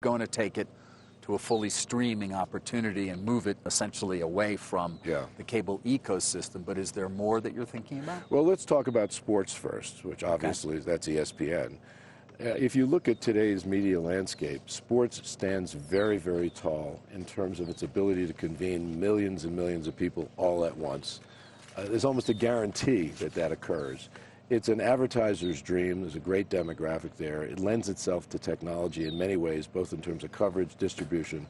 going to take it to a fully streaming opportunity and move it essentially away from the cable ecosystem. But is there more that you're thinking about? Well, let's talk about sports first, which obviously that's ESPN. If you look at today's media landscape, sports stands very, very tall in terms of its ability to convene millions and millions of people all at once. There's almost a guarantee that that occurs. It's an advertiser's dream. There's a great demographic there. It lends itself to technology in many ways, both in terms of coverage, distribution,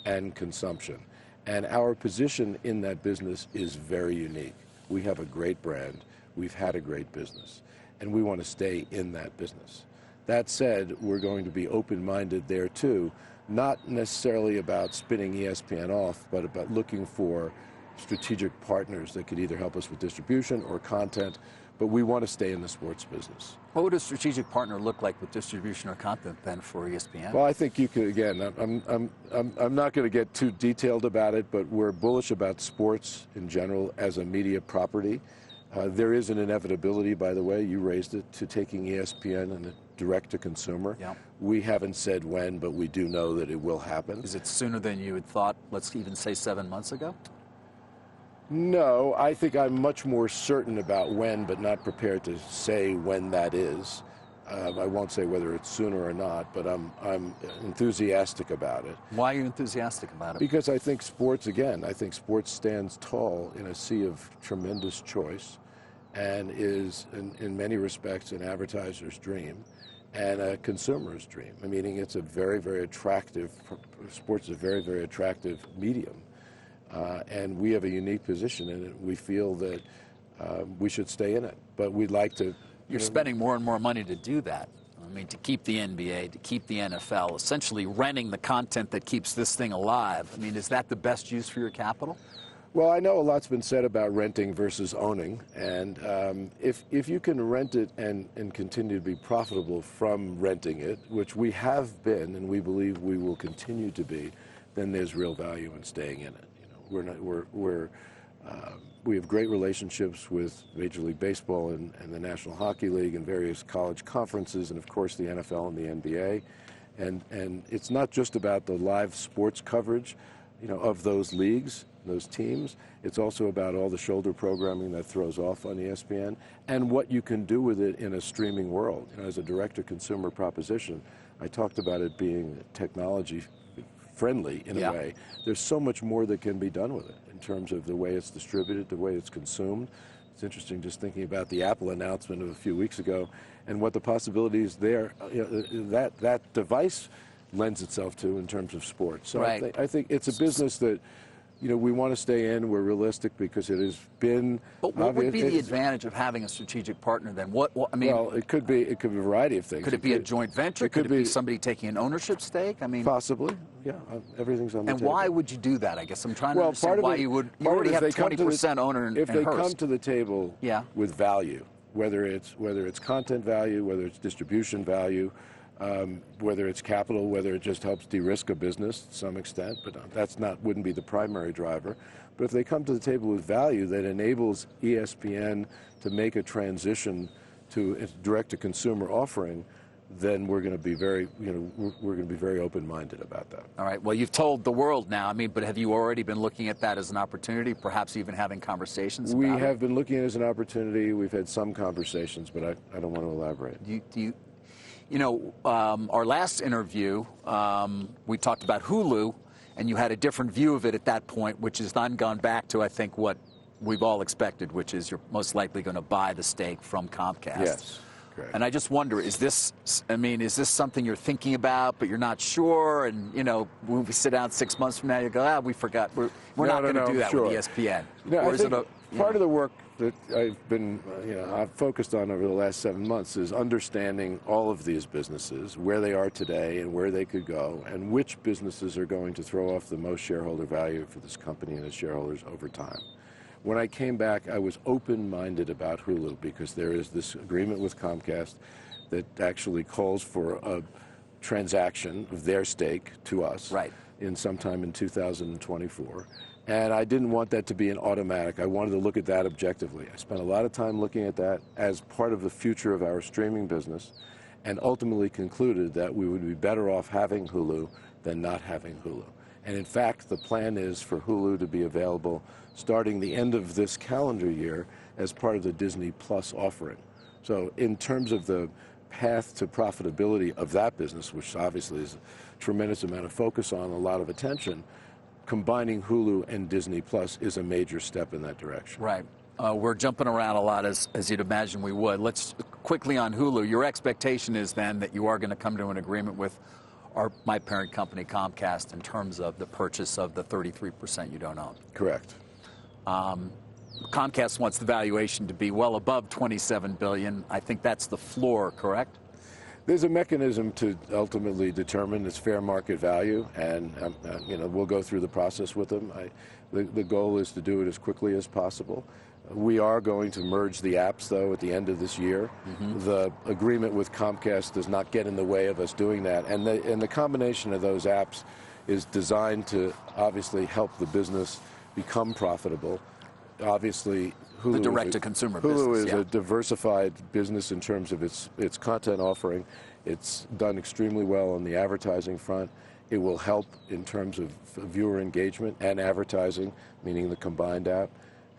and consumption. And our position in that business is very unique. We have a great brand. We've had a great business. And we want to stay in that business. That said, we're going to be open-minded there, too, not necessarily about spinning ESPN off, but about looking for strategic partners that could either help us with distribution or content, but we want to stay in the sports business. What would a strategic partner look like with distribution or content then for ESPN? Well, I think you could, again, I'm not going to get too detailed about it, but we're bullish about sports in general as a media property. There is an inevitability, by the way, you raised it, to taking ESPN and direct to consumer. Yeah. We haven't said when, but we do know that it will happen. Is it sooner than you had thought, let's even say 7 months ago? No, I think I'm much more certain about when, but not prepared to say when that is. I won't say whether it's sooner or not, but I'm enthusiastic about it. Why are you enthusiastic about it? Because I think sports, again, I think sports stands tall in a sea of tremendous choice and is, in many respects, an advertiser's dream and a consumer's dream. I mean, it's a very, very attractive, sports is a very, very attractive medium. And we have a unique position in it. We feel that we should stay in it, but we'd like to. You're spending more and more money to do that. I mean, to keep the NBA, to keep the NFL, essentially renting the content that keeps this thing alive. I mean, is that the best use for your capital? Well, I know a lot's been said about renting versus owning, and if you can rent it and continue to be profitable from renting it, which we have been and we believe we will continue to be, then there's real value in staying in it. We have great relationships with Major League Baseball and the National Hockey League and various college conferences, and of course the NFL and the NBA. And it's not just about the live sports coverage, of those leagues, those teams. It's also about all the shoulder programming that throws off on ESPN and what you can do with it in a streaming world. As a direct-to-consumer proposition, I talked about it being technology friendly in a way. There's so much more that can be done with it in terms of the way it's distributed, the way it's consumed. It's interesting just thinking about the Apple announcement of a few weeks ago and what the possibilities there, that device lends itself to in terms of sports. So I think it's a business that we want to stay in. We're realistic because it has been. But what would be the advantage of having a strategic partner then? I mean, well, it could be a variety of things. Could it be a joint venture? Could it be somebody taking an ownership stake? I mean, possibly. Yeah, everything's on the table. And why would you do that? I guess I'm trying to understand why you would. You already have 20% owner in If they Hearst. come to the table with value, whether it's content value, whether it's distribution value. Whether it's capital, whether it just helps de-risk a business to some extent, but wouldn't be the primary driver. But if they come to the table with value that enables ESPN to make a transition to a direct-to-consumer offering, then we're going to be very, we're going to be very open-minded about that. All right. Well, you've told the world now. I mean, but have you already been looking at that as an opportunity, perhaps even having conversations about it? We have been looking at it as an opportunity. We've had some conversations, but I don't want to elaborate. Our last interview, we talked about Hulu, and you had a different view of it at that point, which has then gone back to, I think, what we've all expected, which is you're most likely going to buy the stake from Comcast. Yes, correct. And I just wonder, is this something you're thinking about, but you're not sure? And, when we sit down 6 months from now, you go, we forgot. We're not going to do that with ESPN. No, or is it part of the work that I've been, I've focused on over the last 7 months is understanding all of these businesses, where they are today and where they could go, and which businesses are going to throw off the most shareholder value for this company and its shareholders over time. When I came back, I was open-minded about Hulu because there is this agreement with Comcast that actually calls for a transaction of their stake to us in sometime in 2024. And I didn't want that to be an automatic. I wanted to look at that objectively. I spent a lot of time looking at that as part of the future of our streaming business. and ultimately concluded that we would be better off having Hulu than not having Hulu. And in fact, the plan is for Hulu to be available starting the end of this calendar year as part of the Disney Plus offering. So in terms of the path to profitability of that business, which obviously is a tremendous amount of focus on, a lot of attention, combining Hulu and Disney Plus is a major step in that direction. Right. We're jumping around a lot, as you'd imagine we would. Let's quickly on Hulu. Your expectation is then that you are going to come to an agreement with my parent company, Comcast, in terms of the purchase of the 33% you don't own. Correct. Comcast wants the valuation to be well above $27 billion. I think that's the floor, correct? There's a mechanism to ultimately determine its fair market value, and we'll go through the process with them. The goal is to do it as quickly as possible. We are going to merge the apps, though, at the end of this year. The agreement with Comcast does not get in the way of us doing that, and the combination of those apps is designed to obviously help the business become profitable. Obviously, Hulu the direct-to-consumer business. Hulu is a diversified business in terms of its content offering. It's done extremely well on the advertising front. It will help in terms of viewer engagement and advertising, meaning the combined app.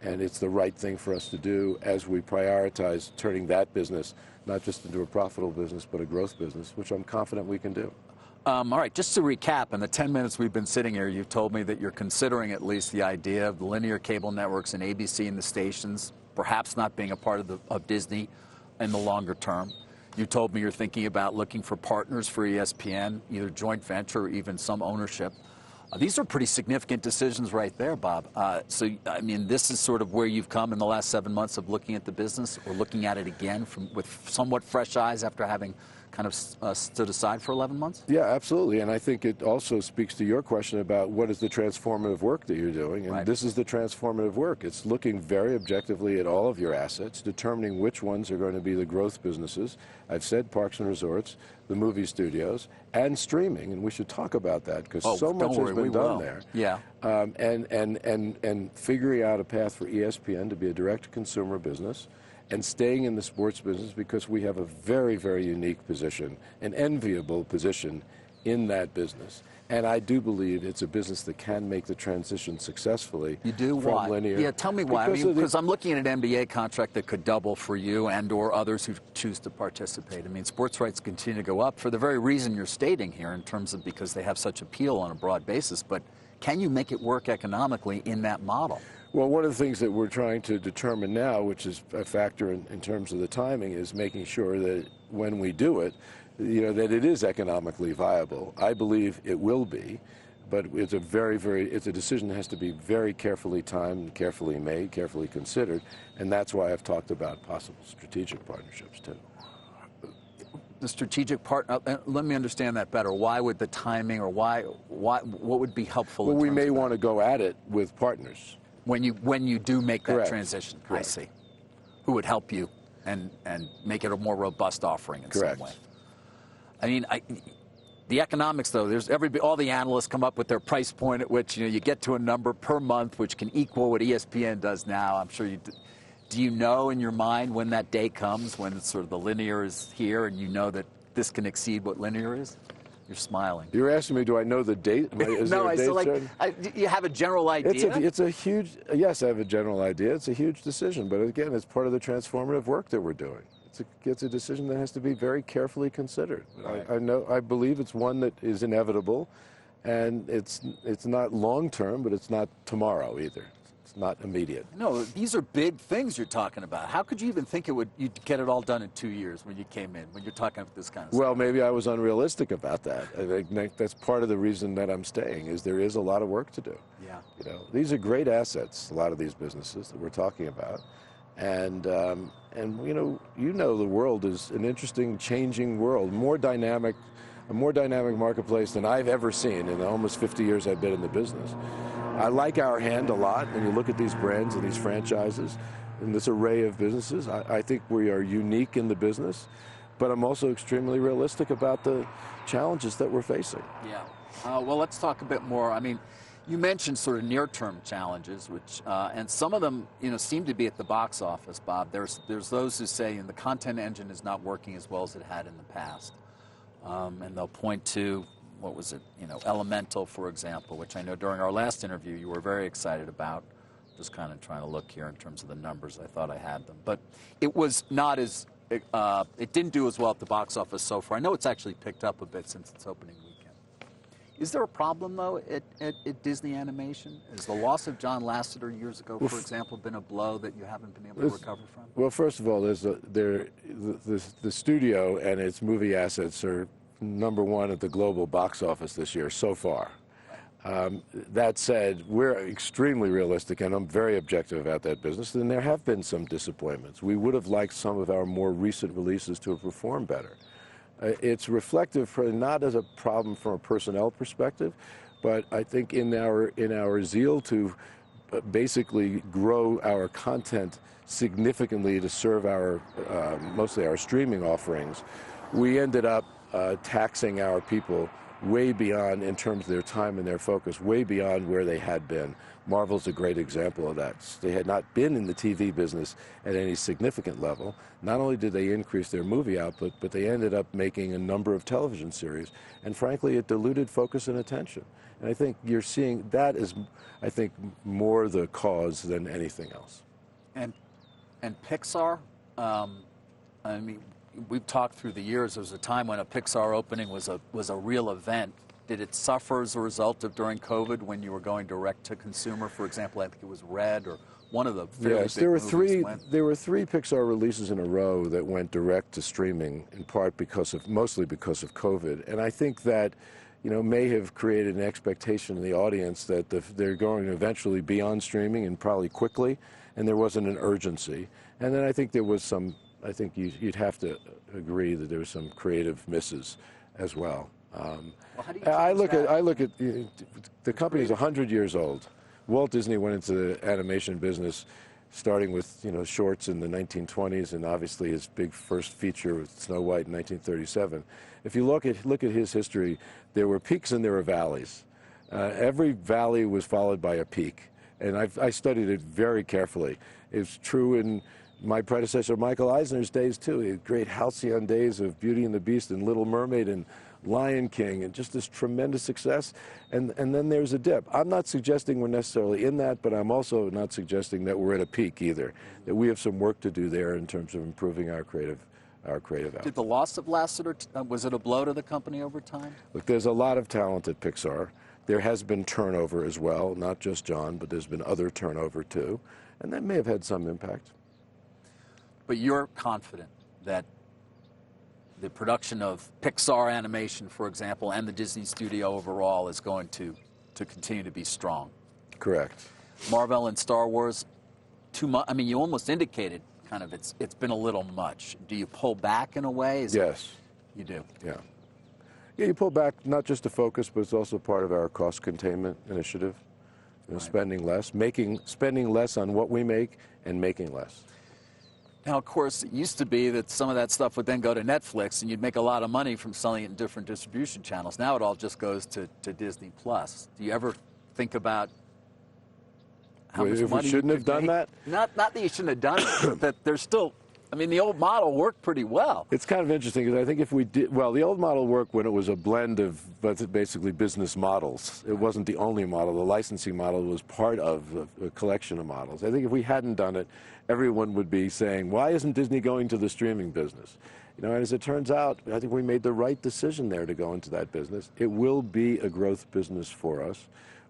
And it's the right thing for us to do as we prioritize turning that business not just into a profitable business, but a growth business, which I'm confident we can do. All right, just to recap, in the 10 minutes we've been sitting here, you've told me that you're considering at least the idea of the linear cable networks and ABC and the stations perhaps not being a part of Disney in the longer term. You told me you're thinking about looking for partners for ESPN, either joint venture or even some ownership. These are pretty significant decisions right there, Bob. So, I mean, this is sort of where you've come in the last 7 months of looking at the business, or looking at it again with somewhat fresh eyes after having kind of stood aside for 11 months? Yeah, absolutely. And I think it also speaks to your question about what is the transformative work that you're doing. And this is the transformative work. It's looking very objectively at all of your assets, determining which ones are going to be the growth businesses. I've said parks and resorts, the movie studios, and streaming. And we should talk about that because so much has been done there. Yeah. And figuring out a path for ESPN to be a direct-to-consumer business, and staying in the sports business because we have a very, very unique position, an enviable position in that business. And I do believe it's a business that can make the transition successfully. You do? From Why? linear. Yeah, tell me why. Because I'm looking at an NBA contract that could double for you and or others who choose to participate. I mean, sports rights continue to go up for the very reason you're stating here in terms of because they have such appeal on a broad basis. But can you make it work economically in that model? Well, one of the things that we're trying to determine now, which is a factor in terms of the timing, is making sure that when we do it, that it is economically viable. I believe it will be, but it's a decision that has to be very carefully timed, carefully made, carefully considered, and that's why I've talked about possible strategic partnerships too. The strategic partner, let me understand that better. Why would the timing, or what would be helpful? Well, we may want want to go at it with partners. When you do make that Correct. transition. Correct. I see. Who would help you and make it a more robust offering in Correct. some way. I mean, the economics, though, all the analysts come up with their price point at which you get to a number per month which can equal what ESPN does now. I'm sure you do. You know in your mind when that day comes, when it's sort of the linear is here and you know that this can exceed what linear is? You're smiling. You're asking me, do I know the date? No, I still you have a general idea? It's a huge, yes, I have a general idea. It's a huge decision, but again, it's part of the transformative work that we're doing. It's a decision that has to be very carefully considered. Right. I believe it's one that is inevitable, and it's not long term, but it's not tomorrow either. It's not immediate. No, these are big things you're talking about. How could you even think you'd get it all done in 2 years when you came in, when you're talking about this kind of stuff? Well, maybe I was unrealistic about that. I think that's part of the reason that I'm staying, is there is a lot of work to do. Yeah. These are great assets, a lot of these businesses that we're talking about. And the world is an interesting, changing world, a more dynamic marketplace than I've ever seen in the almost 50 years I've been in the business. I like our hand a lot when you look at these brands and these franchises and this array of businesses. I think we are unique in the business, but I'm also extremely realistic about the challenges that we're facing. Yeah. Well, let's talk a bit more. I mean, You mentioned sort of near-term challenges, which and some of them, seem to be at the box office, Bob. There's those who say the content engine is not working as well as it had in the past, and they'll point to what was it, Elemental, for example, which I know during our last interview you were very excited about. Just kind of trying to look here in terms of the numbers. I thought I had them, but it was not as it didn't do as well at the box office so far. I know it's actually picked up a bit since its opening weekend. Is there a problem, though, at Disney Animation? Has the loss of John Lasseter years ago, for example, been a blow that you haven't been able to recover from? Well, first of all, the studio and its movie assets are #1 at the global box office this year so far. That said, we're extremely realistic, and I'm very objective about that business, and there have been some disappointments. We would have liked some of our more recent releases to have performed better. It's reflective not as a problem from a personnel perspective, but I think in our zeal to basically grow our content significantly to serve our mostly our streaming offerings, we ended up taxing our people way beyond, in terms of their time and their focus, way beyond where they had been. Marvel's a great example of that. They had not been in the TV business at any significant level. Not only did they increase their movie output, but they ended up making a number of television series. And frankly, it diluted focus and attention. And I think you're seeing that is, I think, more the cause than anything else. And Pixar, I mean, we've talked through the years. There was a time when a Pixar opening was a real event. Did it suffer as a result of during COVID when you were going direct to consumer? For example, I think it was Red or one of the fairly yes, big there were movies there were three Pixar releases in a row that went direct to streaming, in part mostly because of COVID. And I think that, may have created an expectation in the audience that they're going to eventually be on streaming, and probably quickly, and there wasn't an urgency. And then I think there was some. I think you'd have to agree that there were some creative misses as well. I look at the company's 100 years old. Walt Disney went into the animation business starting with shorts in the 1920s, and obviously his big first feature with Snow White in 1937. If you look at his history, there were peaks and there were valleys. Every valley was followed by a peak, and I studied it very carefully. It's true in my predecessor Michael Eisner's days too. He had great halcyon days of Beauty and the Beast and Little Mermaid and Lion King, and just this tremendous success, and then there's a dip. I'm not suggesting we're necessarily in that, but I'm also not suggesting that we're at a peak either, that we have some work to do there in terms of improving our creative output. Did the loss of Lasseter, was it a blow to the company over time? Look, there's a lot of talent at Pixar. There has been turnover as well, not just John, but there's been other turnover too, and that may have had some impact. But you're confident that the production of Pixar animation, for example, and the Disney studio overall is going to continue to be strong? Correct. Marvel and Star Wars, too much? I mean, you almost indicated kind of it's been a little much. Do you pull back in a way? Yes. You do? Yeah. Yeah, you pull back not just to focus, but it's also part of our cost containment initiative. Right. Spending less on what we make and making less. Now, of course, it used to be that some of that stuff would then go to Netflix, and you'd make a lot of money from selling it in different distribution channels. Now it all just goes to Disney+. Do you ever think about how much money we shouldn't have done that? Not that you shouldn't have done it, but that there's still... I mean, the old model worked pretty well. It's kind of interesting, because I think if we did... Well, the old model worked when it was a blend of basically business models. It wasn't the only model. The licensing model was part of a collection of models. I think if we hadn't done it, everyone would be saying, why isn't Disney going to the streaming business? And as it turns out, I think we made the right decision there to go into that business. It will be a growth business for us.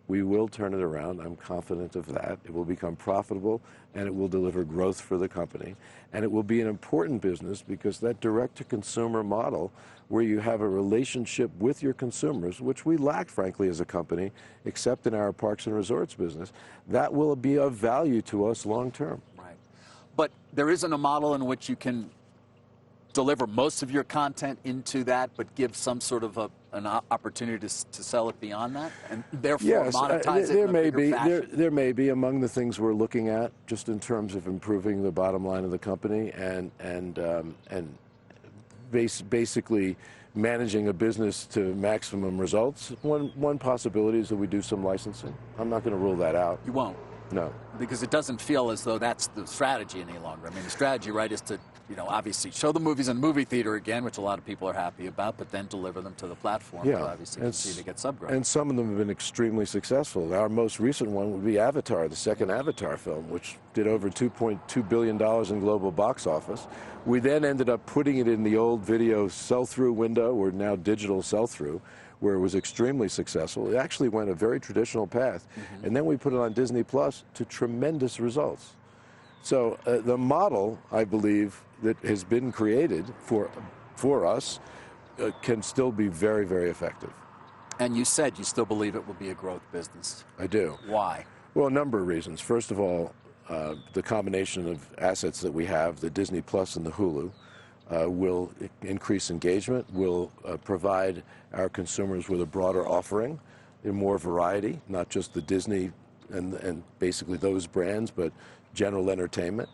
We will turn it around. I'm confident of that. It will become profitable, and it will deliver growth for the company. And it will be an important business, because that direct-to-consumer model, where you have a relationship with your consumers, which we lack, frankly, as a company, except in our parks and resorts business, that will be of value to us long-term. Right. But there isn't a model in which you can deliver most of your content into that, but give some sort of an opportunity to sell it beyond that, and therefore monetize it in a bigger fashion? There may be among the things we're looking at, just in terms of improving the bottom line of the company, and basically managing a business to maximum results, one possibility is that we do some licensing. I'm not going to rule that out. You won't? No. Because it doesn't feel as though that's the strategy any longer. I mean, the strategy, right, is to, obviously show the movies in the movie theater again, which a lot of people are happy about, but then deliver them to the platform to obviously continue to get sub growth. And some of them have been extremely successful. Our most recent one would be Avatar, the second Avatar film, which did over $2.2 billion in global box office. We then ended up putting it in the old video sell-through window, or now digital sell-through, where it was extremely successful. It actually went a very traditional path. And then we put it on Disney Plus to tremendous results. So the model, I believe, that has been created for us can still be very, very effective. And you said you still believe it will be a growth business. I do. Why? Well, a number of reasons. First of all, the combination of assets that we have, the Disney Plus and the Hulu, will increase engagement, will provide our consumers with a broader offering and more variety, not just the Disney and basically those brands, but general entertainment.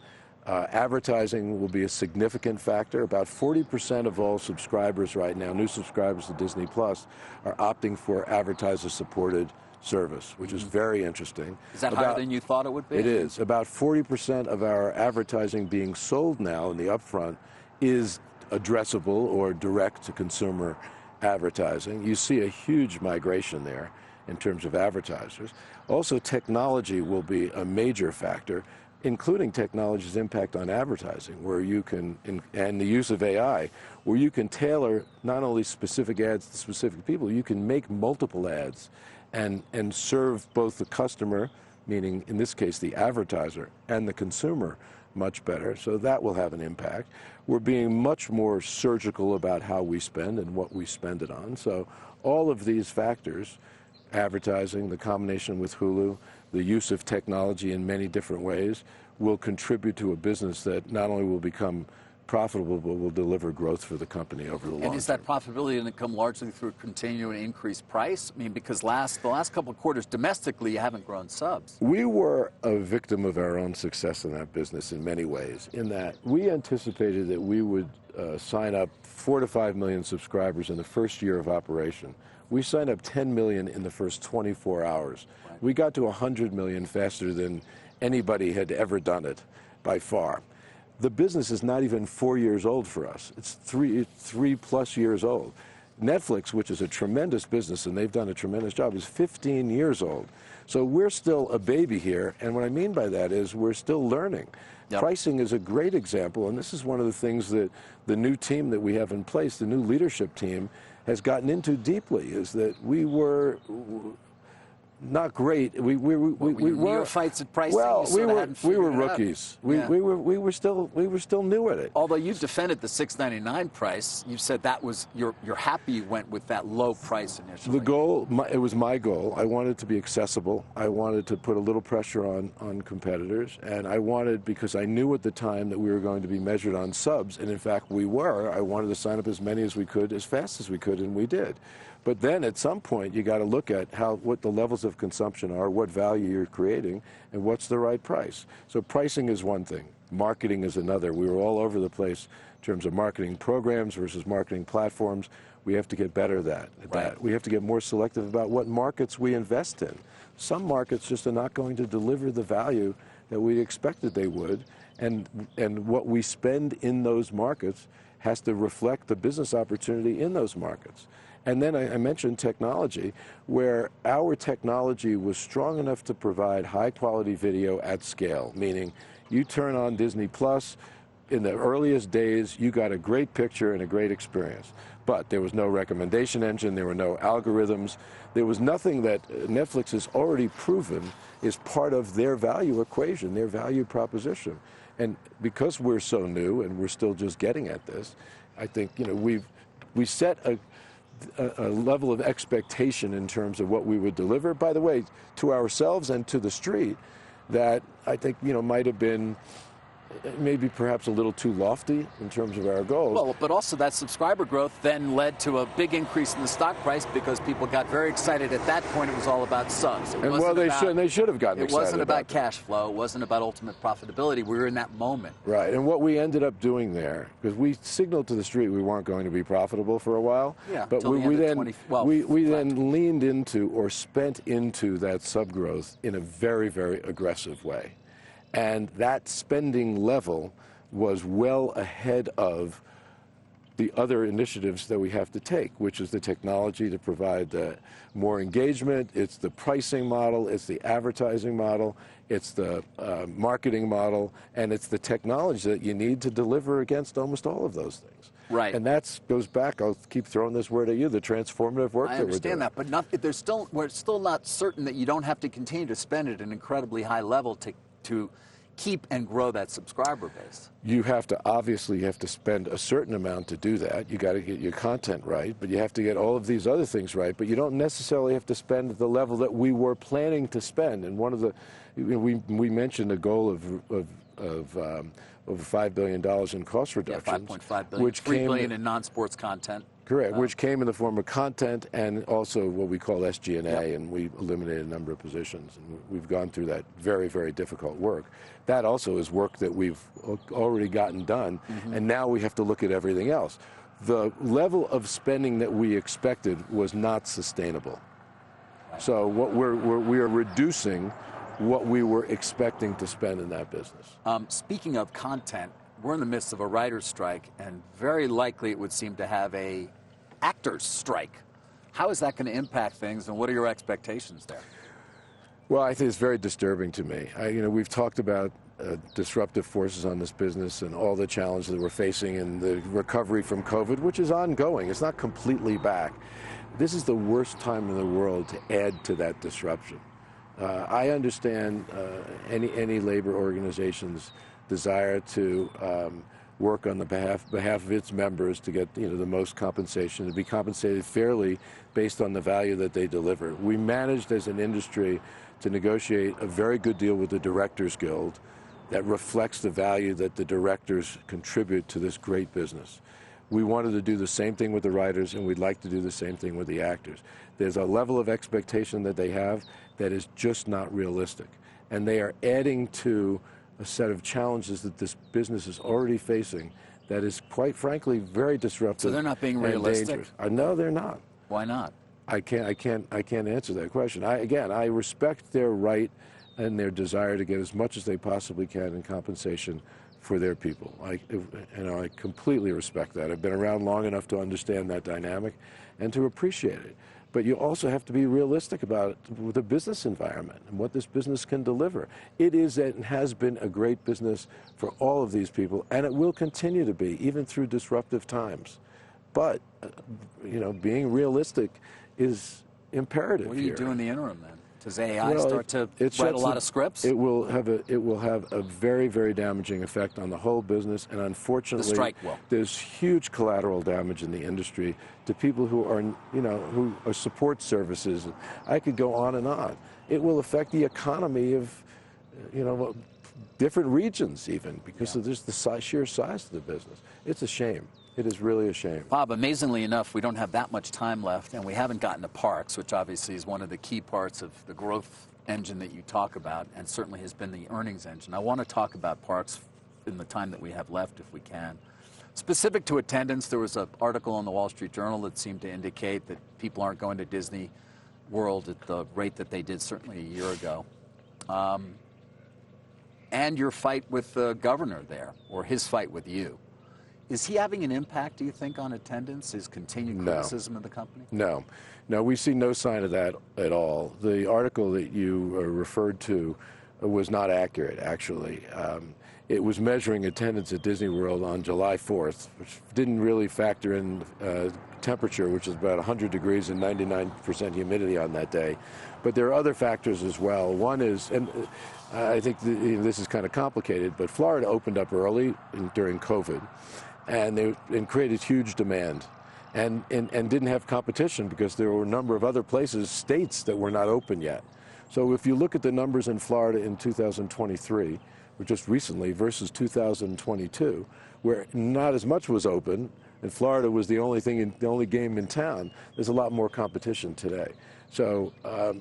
Advertising will be a significant factor. About 40% of all subscribers right now, new subscribers to Disney Plus, are opting for advertiser-supported service, which is very interesting. Is that higher than you thought it would be? It is. About 40% of our advertising being sold now in the upfront is addressable or direct-to-consumer advertising. You see a huge migration there in terms of advertisers. Also, technology will be a major factor, including technology's impact on advertising, where you can, and the use of AI, where you can tailor not only specific ads to specific people, you can make multiple ads and serve both the customer, meaning in this case the advertiser, and the consumer much better. So that will have an impact. We're being much more surgical about how we spend and what we spend it on. So all of these factors, advertising, the combination with Hulu, the use of technology in many different ways, will contribute to a business that not only will become profitable, but will deliver growth for the company over the long term. And is that profitability going to come largely through continuing to increase price? I mean, because the last couple of quarters domestically, you haven't grown subs. We were a victim of our own success in that business in many ways, in that we anticipated that we would sign up 4 to 5 million subscribers in the first year of operation. We signed up 10 million in the first 24 hours. Right. We got to 100 million faster than anybody had ever done it, by far. The business is not even 4 years old for us. It's three plus years old. Netflix, which is a tremendous business, and they've done a tremendous job, is 15 years old. So we're still a baby here, and what I mean by that is we're still learning. Yep. Pricing is a great example, and this is one of the things that the new team that we have in place, the new leadership team, has gotten into deeply, is that we were not great. We were fights at pricing. Well, we were rookies. We were still new at it. Although you defended the $6.99 price, you said that was you're happy you went with that low price initially. The goal, it was my goal. I wanted to be accessible. I wanted to put a little pressure on competitors, and I wanted, because I knew at the time that we were going to be measured on subs, and in fact we were. I wanted to sign up as many as we could, as fast as we could, and we did. But then at some point you got to look at what the levels of consumption are, what value you're creating, and what's the right price. So pricing is one thing. Marketing is another. We were all over the place in terms of marketing programs versus marketing platforms. We have to get better at that. Right. We have to get more selective about what markets we invest in. Some markets just are not going to deliver the value that we expected they would, and what we spend in those markets has to reflect the business opportunity in those markets. And then I mentioned technology, where our technology was strong enough to provide high-quality video at scale, meaning you turn on Disney Plus, in the earliest days, you got a great picture and a great experience. But there was no recommendation engine, there were no algorithms, there was nothing that Netflix has already proven is part of their value equation, their value proposition. And because we're so new and we're still just getting at this, I think we set a level of expectation in terms of what we would deliver, by the way, to ourselves and to the street, that I think might have been maybe perhaps a little too lofty in terms of our goals. Well, but also that subscriber growth then led to a big increase in the stock price because people got very excited. At that point, it was all about subs. And well, they should have gotten excited. It wasn't about cash flow. It wasn't about ultimate profitability. We were in that moment. Right, and what we ended up doing there, because we signaled to the street we weren't going to be profitable for a while, but we then leaned into or spent into that sub growth in a very, very aggressive way. And that spending level was well ahead of the other initiatives that we have to take, which is the technology to provide more engagement, it's the pricing model, it's the advertising model, it's the marketing model, and it's the technology that you need to deliver against almost all of those things. Right. And that goes back, I'll keep throwing this word at you, the transformative work that we're doing. I understand that, but we're still not certain that you don't have to continue to spend at an incredibly high level to keep and grow that subscriber base. You have to spend a certain amount to do that. You got to get your content right, but you have to get all of these other things right. But you don't necessarily have to spend at the level that we were planning to spend. And one of the, we mentioned a goal of over $5 billion in cost reductions. Yeah, $5.5 billion, which $3 billion in non-sports content. Correct, which came in the form of content and also what we call SG&A, and we eliminated a number of positions. And we've gone through that very, very difficult work. That also is work that we've already gotten done, and now we have to look at everything else. The level of spending that we expected was not sustainable. So what we are reducing what we were expecting to spend in that business. Speaking of content, we're in the midst of a writer's strike, and very likely it would seem to have a actor's strike. How is that going to impact things, and what are your expectations there? Well, I think it's very disturbing to me. We've talked about disruptive forces on this business and all the challenges that we're facing and the recovery from COVID, which is ongoing. It's not completely back. This is the worst time in the world to add to that disruption. I understand any labor organization's desire to work on the behalf of its members to get the most compensation, to be compensated fairly based on the value that they deliver. We managed as an industry to negotiate a very good deal with the Directors Guild that reflects the value that the directors contribute to this great business. We wanted to do the same thing with the writers, and we'd like to do the same thing with the actors. There's a level of expectation that they have that is just not realistic, and they are adding to a set of challenges that this business is already facing that is, quite frankly, very disruptive. So they're not being realistic? No, they're not. Why not? I can't answer that question. I respect their right and their desire to get as much as they possibly can in compensation for their people. I completely respect that. I've been around long enough to understand that dynamic and to appreciate it. But you also have to be realistic about the business environment and what this business can deliver. It is and has been a great business for all of these people, and it will continue to be, even through disruptive times. But, being realistic is imperative. What do you do in the interim, then? Does AI start to write a lot of scripts? It will have a very, very damaging effect on the whole business, and unfortunately, the strike will. There's huge collateral damage in the industry to people who are, who are support services. I could go on and on. It will affect the economy of, different regions even because of just the sheer size of the business. It's a shame. It is really a shame. Bob, amazingly enough, we don't have that much time left, and we haven't gotten to parks, which obviously is one of the key parts of the growth engine that you talk about, and certainly has been the earnings engine. I want to talk about parks in the time that we have left, if we can. Specific to attendance, there was an article in the Wall Street Journal that seemed to indicate that people aren't going to Disney World at the rate that they did certainly a year ago. And your fight with the governor there, or his fight with you. Is he having an impact, do you think, on attendance, his continued criticism of the company? No. We see no sign of that at all. The article that you referred to was not accurate, actually. It was measuring attendance at Disney World on July 4th, which didn't really factor in temperature, which is about 100 degrees and 99% humidity on that day. But there are other factors as well. One is, and I think this is kind of complicated, but Florida opened up early during COVID, and created huge demand, and didn't have competition because there were a number of other states that were not open yet. So if you look at the numbers in Florida in 2023, just recently, versus 2022, where not as much was open, and Florida was the only game in town. There's a lot more competition today. So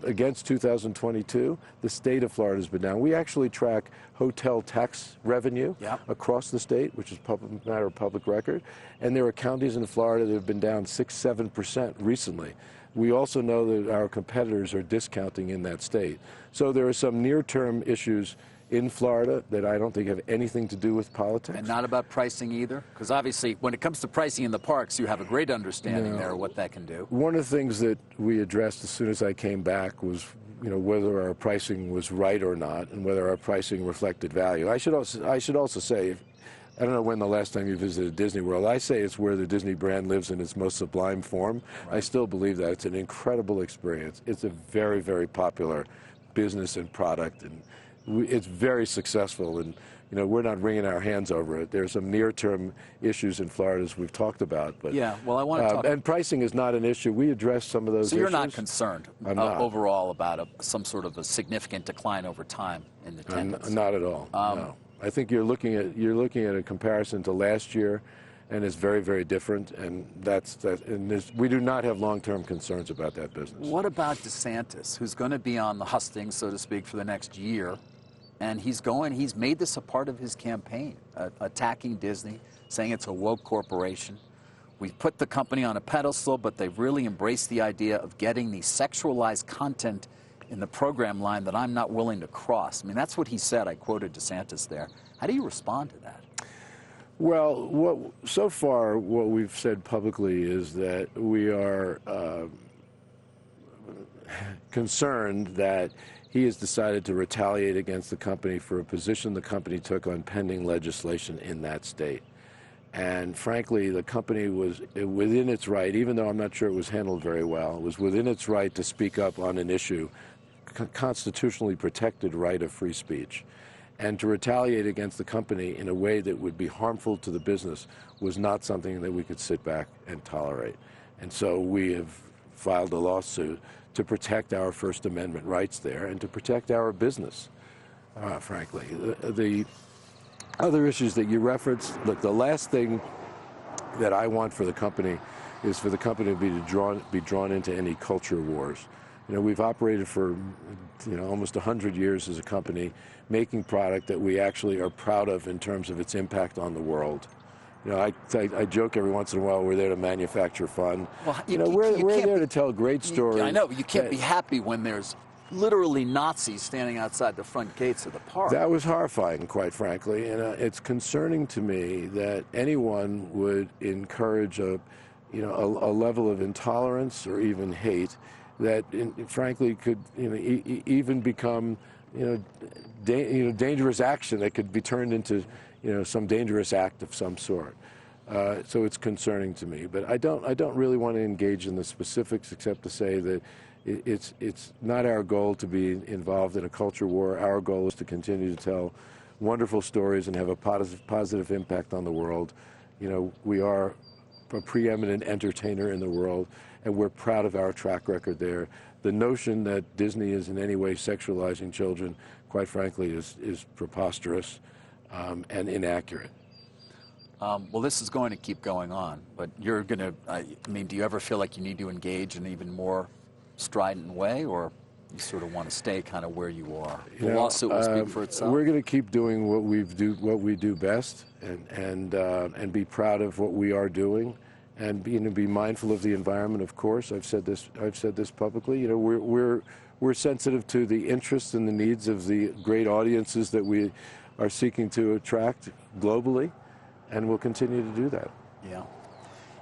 against 2022, the state of Florida has been down. We actually track hotel tax revenue across the state, which is a matter of public record. And there are counties in Florida that have been down 6–7% recently. We also know that our competitors are discounting in that state. So there are some near-term issues in Florida that I don't think have anything to do with politics. And not about pricing either? Because obviously, when it comes to pricing in the parks, you have a great understanding there of what that can do. One of the things that we addressed as soon as I came back was, whether our pricing was right or not, and whether our pricing reflected value. I should also say, I don't know when the last time you visited Disney World. I say it's where the Disney brand lives in its most sublime form. Right. I still believe that. It's an incredible experience. It's a very, very popular business and product, and it's very successful, and we're not wringing our hands over it. There's some near-term issues in Florida, as we've talked about. But yeah, well, I want to talk. And pricing is not an issue. We address some of those issues. So you're not concerned not. Overall about some sort of a significant decline over time in attendance? Not at all. No. I think you're looking at a comparison to last year, and it's very, very different. And we do not have long-term concerns about that business. What about DeSantis, who's going to be on the hustings, so to speak, for the next year? And he's made this a part of his campaign, attacking Disney, saying it's a woke corporation. We've put the company on a pedestal, but they've really embraced the idea of getting the sexualized content in the program line that I'm not willing to cross. I mean, that's what he said. I quoted DeSantis there. How do you respond to that? Well, so far what we've said publicly is that we are concerned that he has decided to retaliate against the company for a position the company took on pending legislation in that state. And frankly, the company was within its right, even though I'm not sure it was handled very well, it was within its right to speak up on an issue, constitutionally protected right of free speech. And to retaliate against the company in a way that would be harmful to the business was not something that we could sit back and tolerate. And so we have filed a lawsuit to protect our First Amendment rights there and to protect our business, frankly. The other issues that you referenced, look, the last thing that I want for the company is for the company to be drawn into any culture wars. We've operated for almost 100 years as a company, making product that we actually are proud of in terms of its impact on the world. I joke every once in a while we're there to manufacture fun. Well, we're there to tell great stories. I know, but you can't be happy when there's literally Nazis standing outside the front gates of the park. That was horrifying, quite frankly, and it's concerning to me that anyone would encourage a level of intolerance or even hate that, frankly, could even become dangerous action that could be turned into some dangerous act of some sort. So it's concerning to me, but I don't really want to engage in the specifics except to say that it's not our goal to be involved in a culture war. Our goal is to continue to tell wonderful stories and have a positive impact on the world. We are a preeminent entertainer in the world, and we're proud of our track record there. The notion that Disney is in any way sexualizing children, quite frankly, is preposterous and inaccurate. Well, this is going to keep going on, but you're going to, do you ever feel like you need to engage in an even more strident way, or you sort of want to stay kind of where you are? The lawsuit will speak for itself. We're going to keep doing what we do best, and be proud of what we are doing, and be mindful of the environment. Of course, I've said this publicly. We're sensitive to the interests and the needs of the great audiences that we are seeking to attract globally, and we'll continue to do that. Yeah.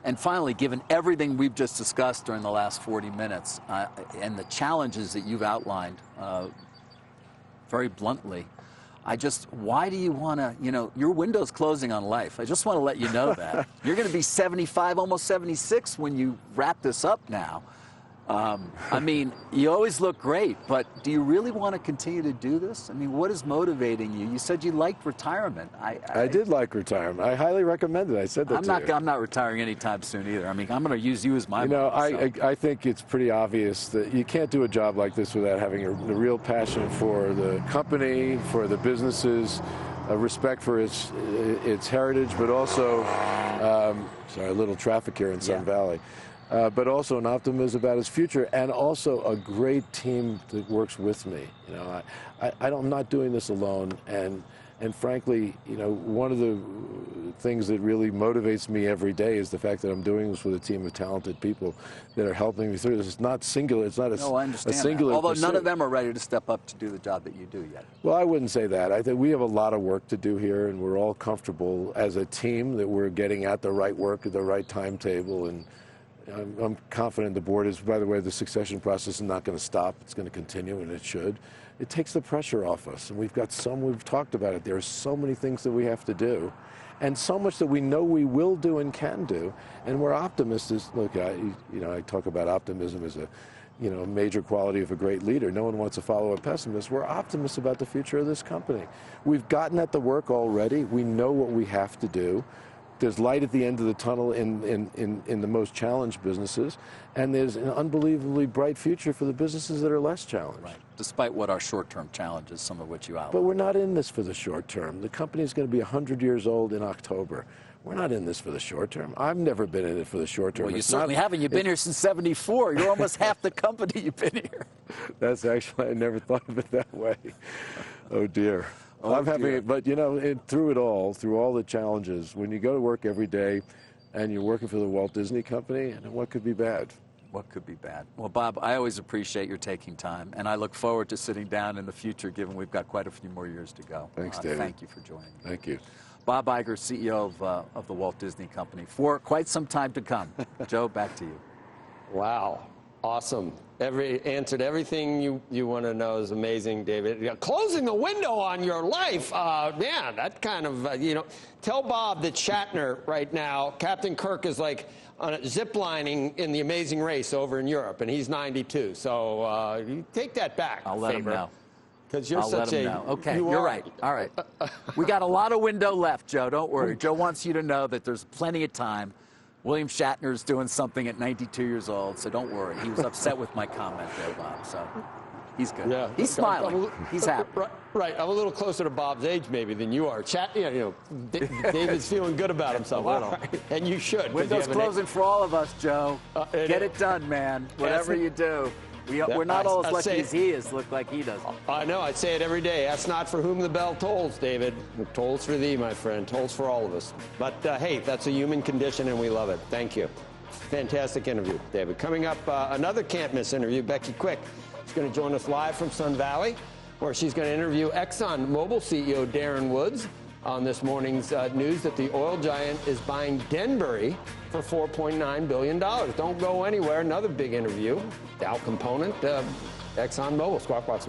And finally, given everything we've just discussed during the last 40 minutes and the challenges that you've outlined very bluntly, why do you want to, your window's closing on life. I just want to let you know that. You're going to be 75, almost 76 when you wrap this up now. I mean, you always look great, but do you really want to continue to do this? I mean, what is motivating you? You said you liked retirement. I did like retirement. I highly recommend it. I said that to you. I'm not retiring anytime soon either. I mean, I'm going to use you as my I think it's pretty obvious that you can't do a job like this without having a real passion for the company, for the businesses, a respect for its heritage, but also, sorry, a little traffic here in Sun Valley. But also an optimism about its future, and also a great team that works with me. You know, I'm not doing this alone, and frankly, you know, one of the things that really motivates me every day is the fact that I'm doing this with a team of talented people that are helping me through this. It's not singular. It's not a singular. Although pursuit. None of them are ready to step up to do the job that you do yet. Well, I wouldn't say that. I think we have a lot of work to do here, and we're all comfortable as a team that we're getting at the right work at the right timetable. And I'm confident the board is, by the way, the succession process is not going to stop. It's going to continue, and it should. It takes the pressure off us, and we've talked about it. There are so many things that we have to do, and so much that we know we will do and can do, and we're optimists. Look, I talk about optimism as a major quality of a great leader. No one wants to follow a pessimist. We're optimists about the future of this company. We've gotten at the work already. We know what we have to do. There's light at the end of the tunnel in the most challenged businesses, and there's an unbelievably bright future for the businesses that are less challenged. Right. Despite what our short-term challenges, some of which you outlined. But we're not in this for the short term. The company is going to be 100 years old in October. We're not in this for the short term. I've never been in it for the short term. Well, you certainly haven't. You've been here since '74. You're almost half the company you've been here. That's actually, I never thought of it that way. Oh, dear. I'm having it, but through it all, through all the challenges, when you go to work every day and you're working for the Walt Disney Company, what could be bad? What could be bad? Well, Bob, I always appreciate your taking time, and I look forward to sitting down in the future, given we've got quite a few more years to go. Thanks, David. Thank you for joining me. Thank you. Bob Iger, CEO of the Walt Disney Company, for quite some time to come. Joe, back to you. Wow. Awesome. Answered everything you want to know. Is amazing, David. Closing the window on your life, man, that kind of, tell Bob that Shatner right now, Captain Kirk is like zip lining in The Amazing Race over in Europe, and he's 92. So you take that back. I'll let him know. Because you're such a... Okay, you're right. All right. We got a lot of window left, Joe. Don't worry. Joe wants you to know that there's plenty of time. William Shatner's doing something at 92 years old, so don't worry. He was upset with my comment there, Bob, so he's good. Yeah. He's smiling. He's happy. Right. I'm a little closer to Bob's age, maybe, than you are. David's feeling good about himself. Right. And you should. Window's closing for all of us, Joe. Get it done, man. Whatever you do. We're not all as lucky as he is, look like he does. I know, I say it every day. Ask not for whom the bell tolls, David. It tolls for thee, my friend. Tolls for all of us. But, hey, that's a human condition, and we love it. Thank you. Fantastic interview, David. Coming up, another can't-miss interview. Becky Quick is going to join us live from Sun Valley, where she's going to interview ExxonMobil CEO Darren Woods on this morning's news that the oil giant is buying Denbury for $4.9 billion. Don't go anywhere. Another big interview. Dow component, ExxonMobil. Squawk Box.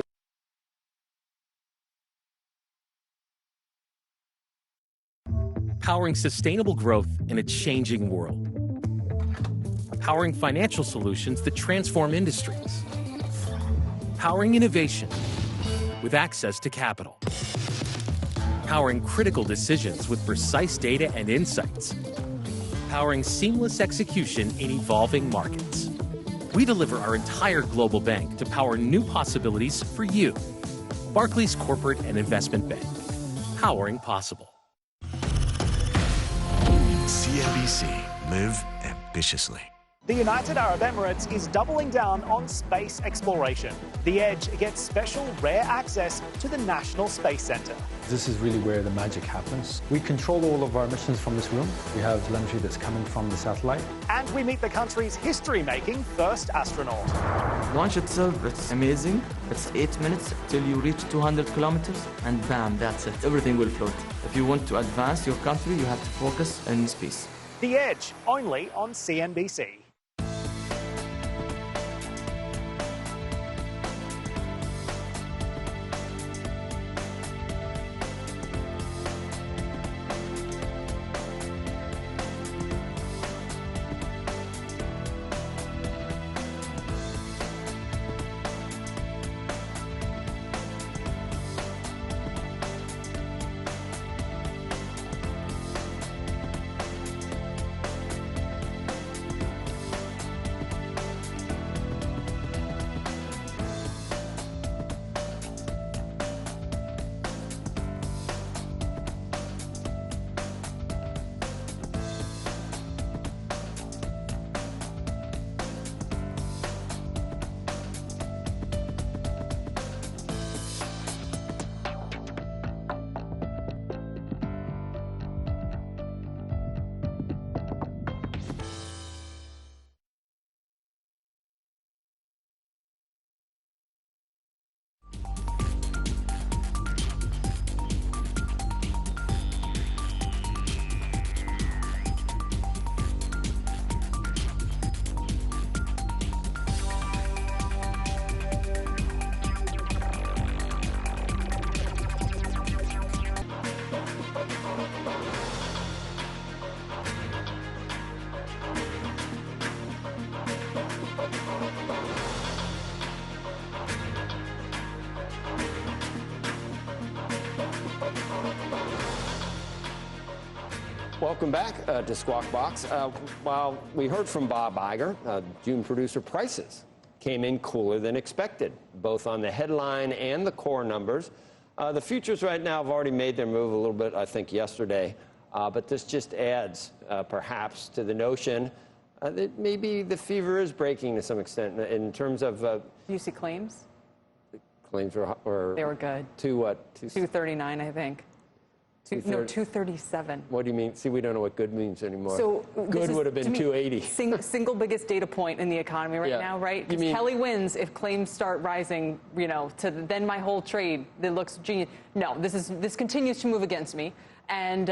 Powering sustainable growth in a changing world. Powering financial solutions that transform industries. Powering innovation with access to capital. Powering critical decisions with precise data and insights. Powering seamless execution in evolving markets. We deliver our entire global bank to power new possibilities for you. Barclays Corporate and Investment Bank. Powering possible. CNBC. Live ambitiously. The United Arab Emirates is doubling down on space exploration. The Edge gets special rare access to the National Space Center. This is really where the magic happens. We control all of our missions from this room. We have telemetry that's coming from the satellite. And we meet the country's history-making first astronaut. Launch itself, it's amazing. It's 8 minutes till you reach 200 kilometers, and bam, that's it. Everything will float. If you want to advance your country, you have to focus in space. The Edge, only on CNBC. Welcome back to Squawk Box. While we heard from Bob Iger, June producer prices came in cooler than expected, both on the headline and the core numbers. The futures right now have already made their move a little bit, I think, yesterday. But this just adds, perhaps, to the notion that maybe the fever is breaking to some extent in terms of... you see claims? Claims were... They were good. To what? 239, I think. No, 237. What do you mean? See, we don't know what good means anymore. So good would have been 280. Single biggest data point in the economy right now, right? Because Kelly wins if claims start rising, you know, to then my whole trade that looks genius. No, this continues to move against me, and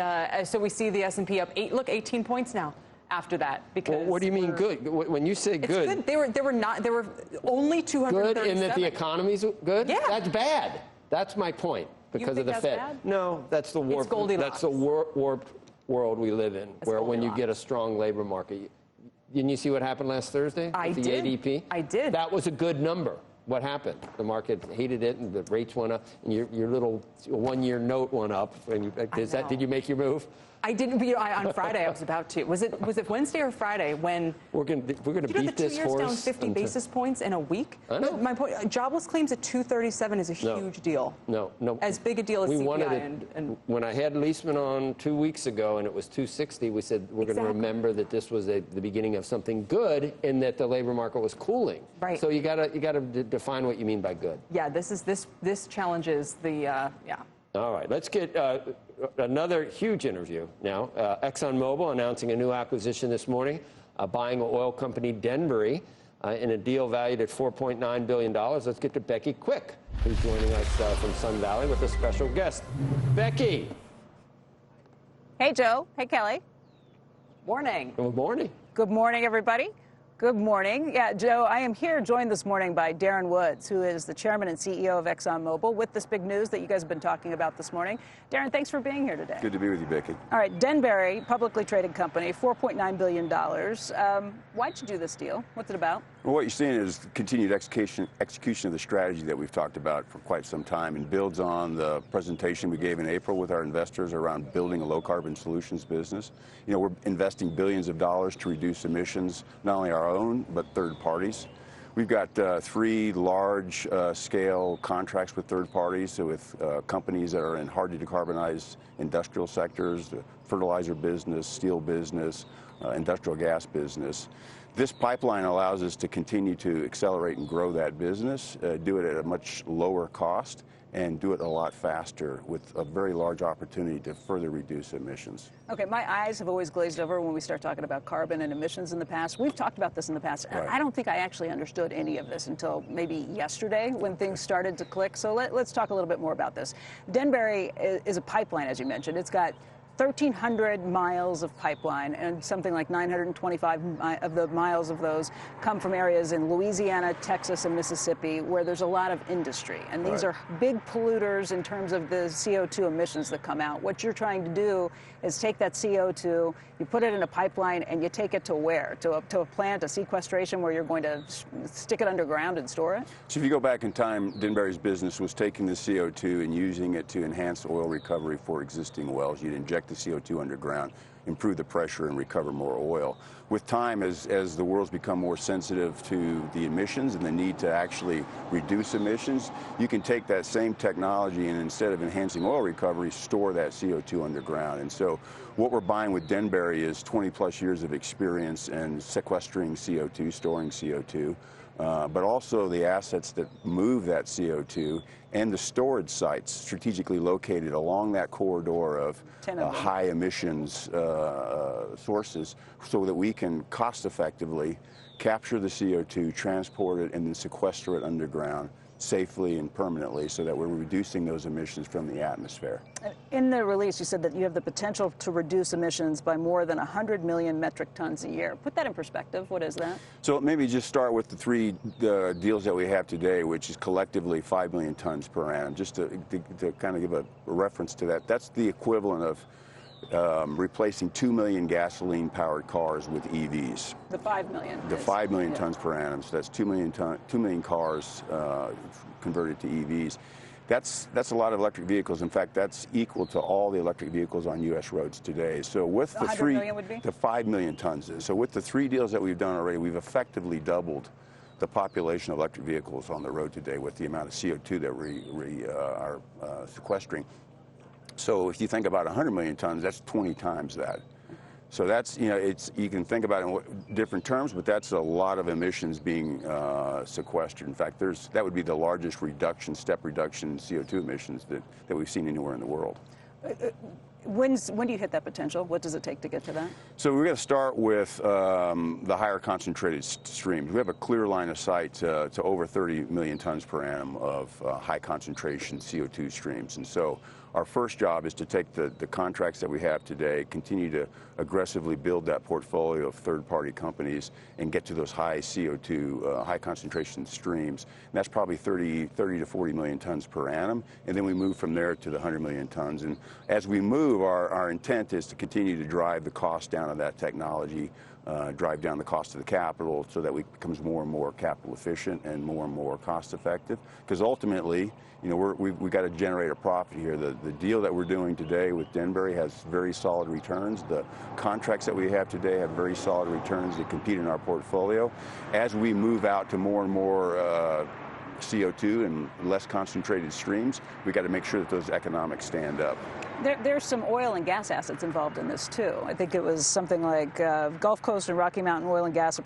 so we see the S&P up 18 points now. After that, because well, what do you mean good? When you say good, it's good. They were only 237. Good in that the economy's good. Yeah, that's bad. That's my point. Because of the Fed. Bad? No, that's the warped. It's Goldilocks. That's the warped world we live in, where when you get a strong labor market. Didn't you see what happened last Thursday? I with did. The ADP. I did. That was a good number. What happened? The market hated it, and the rates went up, and your little one-year note went up. And did you make your move? I didn't. On Friday, I was about to. Was it Wednesday or Friday when we're going to beat this horse? You know, the 2 years down 50 basis points in a week. I know. My point. Jobless claims at 237 is a huge deal. No. As big a deal as we CPI. Wanted it, and when I had Leisman on 2 weeks ago, and it was 260, we said we're going to remember that this was the beginning of something good, and that the labor market was cooling. Right. So you got to define what you mean by good. Yeah. This challenges the yeah. All right, let's get another huge interview now. ExxonMobil announcing a new acquisition this morning, buying oil company Denbury in a deal valued at $4.9 billion. Let's get to Becky Quick, who's joining us from Sun Valley with a special guest. Becky. Hey, Joe. Hey, Kelly. Morning. Good morning. Good morning, everybody. Good morning. Yeah, Joe, I am here joined this morning by Darren Woods, who is the chairman and CEO of ExxonMobil, with this big news that you guys have been talking about this morning. Darren, thanks for being here today. Good to be with you, Becky. All right, Denbury, publicly traded company, $4.9 billion. Why'd you do this deal? What's it about? Well, what you're seeing is continued execution of the strategy that we've talked about for quite some time, and builds on the presentation we gave in April with our investors around building a low-carbon solutions business. You know, we're investing billions of dollars to reduce emissions, not only our own, but third parties. We've got 3 large-scale contracts with third parties, so with companies that are in hard-to-decarbonize industrial sectors, the fertilizer business, steel business, industrial gas business. This pipeline allows us to continue to accelerate and grow that business, do it at a much lower cost, and do it a lot faster with a very large opportunity to further reduce emissions. Okay, my eyes have always glazed over when we start talking about carbon and emissions in the past. We've talked about this in the past. Right. I don't think I actually understood any of this until maybe yesterday when things started to click. So let's talk a little bit more about this. Denbury is a pipeline, as you mentioned. It's got 1,300 miles of pipeline, and something like 925 of the miles of those come from areas in Louisiana, Texas, and Mississippi, where there's a lot of industry. And these are big polluters in terms of the CO2 emissions that come out. What you're trying to do is take that CO2, you put it in a pipeline, and you take it to where? To a plant, a sequestration, where you're going to stick it underground and store it? So if you go back in time, Denbury's business was taking the CO2 and using it to enhance oil recovery for existing wells. You'd inject the CO2 underground, improve the pressure, and recover more oil. With time, as the world's become more sensitive to the emissions and the need to actually reduce emissions, you can take that same technology and, instead of enhancing oil recovery, store that CO2 underground. And so what we're buying with Denbury is 20-plus years of experience in sequestering CO2, storing CO2, but also the assets that move that CO2 and the storage sites strategically located along that corridor of high emissions sources, so that we can cost effectively capture the CO2, transport it, and then sequester it underground safely and permanently, so that we're reducing those emissions from the atmosphere. In the release, you said that you have the potential to reduce emissions by more than 100 million metric tons a year. Put that in perspective. What is that? So maybe just start with the 3 deals that we have today, which is collectively 5 million tons per annum. Just to kind of give a reference to that, that's the equivalent of replacing 2 million gasoline-powered cars with EVs. The 5 million. The 5 million tons per annum. So that's 2 million cars converted to EVs. That's a lot of electric vehicles. In fact, that's equal to all the electric vehicles on U.S. roads today. So with the 100 million would be? the 5 million tons is. So with the 3 deals that we've done already, we've effectively doubled the population of electric vehicles on the road today with the amount of CO2 that we are sequestering. So if you think about 100 million tons, that's 20 times that. So that's, you can think about it in different terms, but that's a lot of emissions being sequestered. In fact, that would be the largest step reduction in CO2 emissions that we've seen anywhere in the world. When do you hit that potential? What does it take to get to that? So we're going to start with the higher concentrated streams. We have a clear line of sight to over 30 million tons per annum of high concentration CO2 streams. And so our first job is to take the contracts that we have today, continue to aggressively build that portfolio of third-party companies and get to those high CO2, high concentration streams. And that's probably 30 to 40 million tons per annum. And then we move from there to the 100 million tons. And as we move, our intent is to continue to drive the cost down of that technology, drive down the cost of the capital so that it becomes more and more capital efficient and more cost effective. Because ultimately, we've got to generate a profit here. The deal that we're doing today with Denbury has very solid returns. The contracts that we have today have very solid returns that compete in our portfolio. As we move out to more and more CO2 and less concentrated streams, we've got to make sure that those economics stand up. There's some oil and gas assets involved in this, too. I think it was something like Gulf Coast and Rocky Mountain oil and gas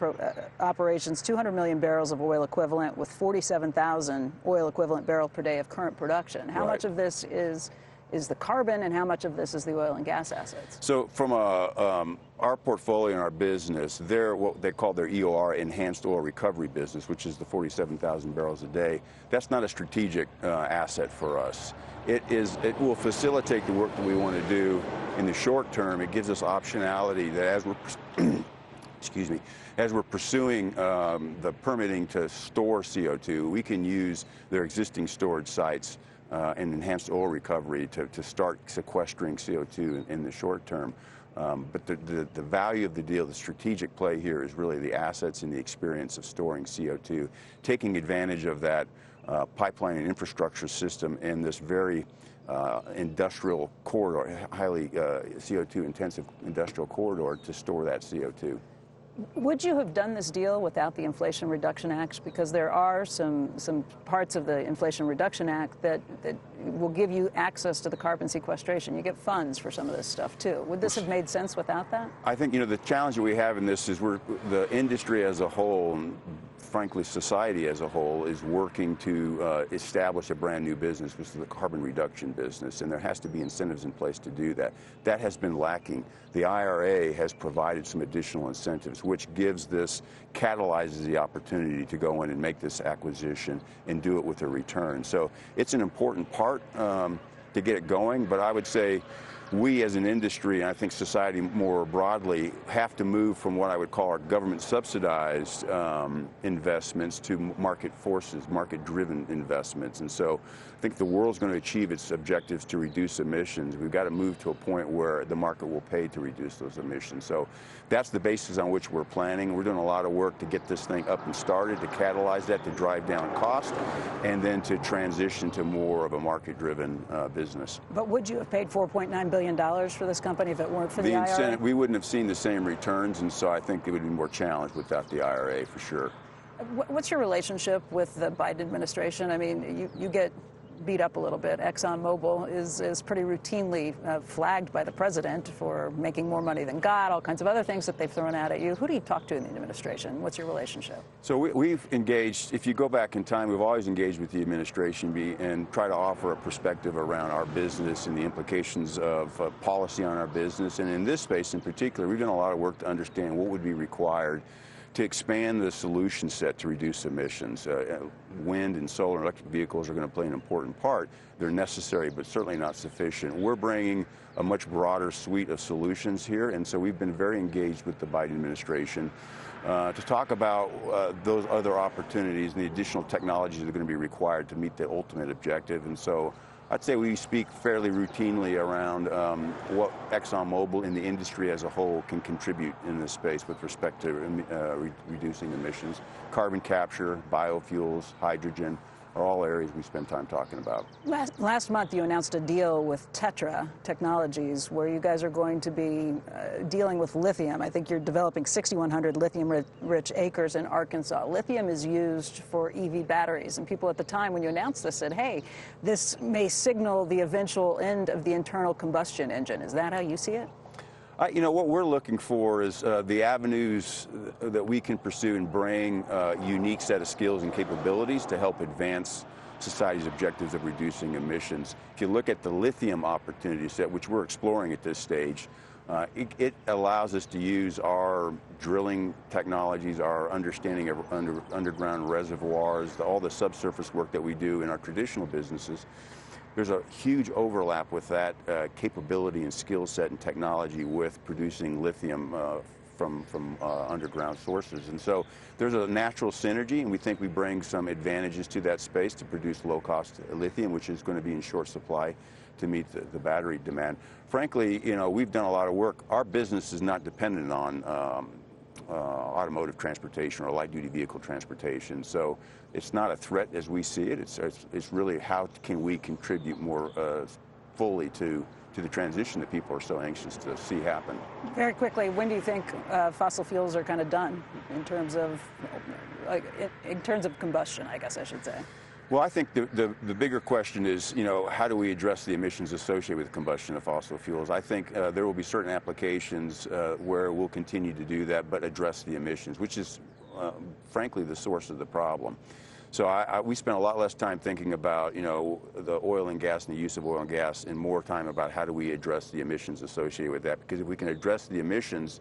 operations, 200 million barrels of oil equivalent with 47,000 oil equivalent barrels per day of current production. How much of this is the carbon and how much of this is the oil and gas assets? So from our portfolio and our business, they're what they call their EOR, Enhanced Oil Recovery business, which is the 47,000 barrels a day. That's not a strategic asset for us. It will facilitate the work that we want to do in the short term. It gives us optionality that as we're as we're pursuing the permitting to store CO2, we can use their existing storage sites and enhanced oil recovery to start sequestering CO2 in the short term. But the value of the deal, the strategic play here is really the assets and the experience of storing CO2, taking advantage of that pipeline and infrastructure system in this very industrial corridor, highly CO2 intensive industrial corridor to store that CO2. Would you have done this deal without the Inflation Reduction Act? Because there are some parts of the Inflation Reduction Act that will give you access to the carbon sequestration. You get funds for some of this stuff, too. Would this have made sense without that? I think, the challenge that we have in this is the industry as a whole, and frankly society as a whole, is working to establish a brand new business, which is the carbon reduction business, and there has to be incentives in place to do that. That has been lacking. The IRA has provided some additional incentives, which catalyzes the opportunity to go in and make this acquisition and do it with a return. So it's an important part to get it going, but I would say we as an industry, and I think society more broadly, have to move from what I would call our government subsidized investments to market forces, market-driven investments. And so I think the world's going to achieve its objectives to reduce emissions. We've got to move to a point where the market will pay to reduce those emissions. So that's the basis on which we're planning. We're doing a lot of work to get this thing up and started, to catalyze that, to drive down cost, and then to transition to more of a market-driven business. But would you have paid $4.9 billion for this company if it weren't for the IRA? We wouldn't have seen the same returns, and so I think it would be more challenged without the IRA for sure. What's your relationship with the Biden administration? I mean, you get beat up a little bit. ExxonMobil is pretty routinely flagged by the president for making more money than God, all kinds of other things that they've thrown out at you. Who do you talk to in the administration? What's your relationship? So we've engaged, if you go back in time, we've always engaged with the administration and try to offer a perspective around our business and the implications of policy on our business. And in this space in particular, we've done a lot of work to understand what would be required to expand the solution set to reduce emissions. Wind and solar and electric vehicles are going to play an important part. They're necessary, but certainly not sufficient. We're bringing a much broader suite of solutions here, and so we've been very engaged with the Biden administration to talk about those other opportunities and the additional technologies that are going to be required to meet the ultimate objective. And so I'd say we speak fairly routinely around what ExxonMobil and the industry as a whole can contribute in this space with respect to reducing emissions, carbon capture, biofuels, hydrogen, are all areas we spend time talking about. Last month, you announced a deal with Tetra Technologies where you guys are going to be dealing with lithium. I think you're developing 6,100 lithium-rich acres in Arkansas. Lithium is used for EV batteries, and people at the time when you announced this said, hey, this may signal the eventual end of the internal combustion engine. Is that how you see it? You know, what we're looking for is the avenues that we can pursue and bring a unique set of skills and capabilities to help advance society's objectives of reducing emissions. If you look at the lithium opportunity set, which we're exploring at this stage, it allows us to use our drilling technologies, our understanding of underground reservoirs, all the subsurface work that we do in our traditional businesses. There's a huge overlap with that capability and skill set and technology with producing lithium from underground sources. And so there's a natural synergy, and we think we bring some advantages to that space to produce low-cost lithium, which is going to be in short supply to meet the battery demand. Frankly, you know, we've done a lot of work. Our business is not dependent on automotive transportation or light-duty vehicle transportation. So it's not a threat as we see it. It's really how can we contribute more fully to the transition that people are so anxious to see happen. Very quickly, when do you think fossil fuels are kind of done in terms of combustion, I guess I should say? Well, I think the bigger question is, you know, how do we address the emissions associated with the combustion of fossil fuels? I think there will be certain applications where we'll continue to do that, but address the emissions, which is, frankly, the source of the problem. So we spent a lot less time thinking about, you know, the oil and gas and the use of oil and gas, and more time about how do we address the emissions associated with that. Because if we can address the emissions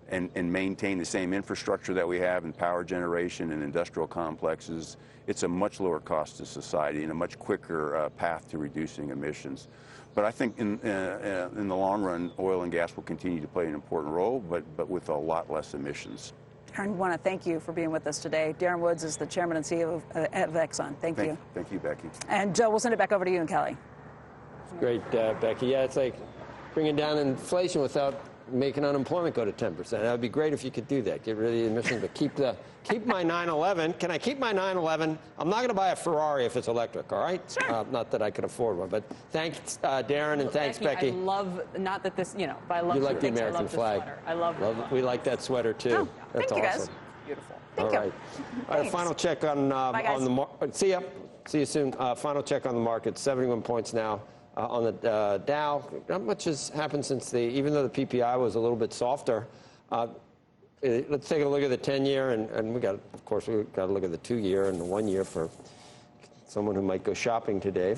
and maintain the same infrastructure that we have in power generation and industrial complexes, it's a much lower cost to society and a much quicker path to reducing emissions. But I think in the long run, oil and gas will continue to play an important role, but with a lot less emissions. Darren, I want to thank you for being with us today. Darren Woods is the chairman and CEO of Exxon. Thank you. Thank you, Becky. And Joe, we'll send it back over to you and Kelly. Great, Becky. Yeah, it's like bringing down inflation without making unemployment go to 10%. That would be great if you could do that. Get rid of the emissions, but keep my 911. Can I keep my 911? I'm not going to buy a Ferrari if it's electric, all right? Sure. Not that I could afford one, but thanks, Darren, and thanks, Becky. I love, not that this, you know, but I love you like the American I love flag. Sweater. I love we like that sweater, too. Oh, That's thank you, awesome. guys. Beautiful. All right. All right, final check on the market. See ya. See you soon. Final check on the market. 71 points now. On the Dow, not much has happened since even though the PPI was a little bit softer. Let's take a look at the 10-year, and we got to look at the 2-year and the 1-year for someone who might go shopping today.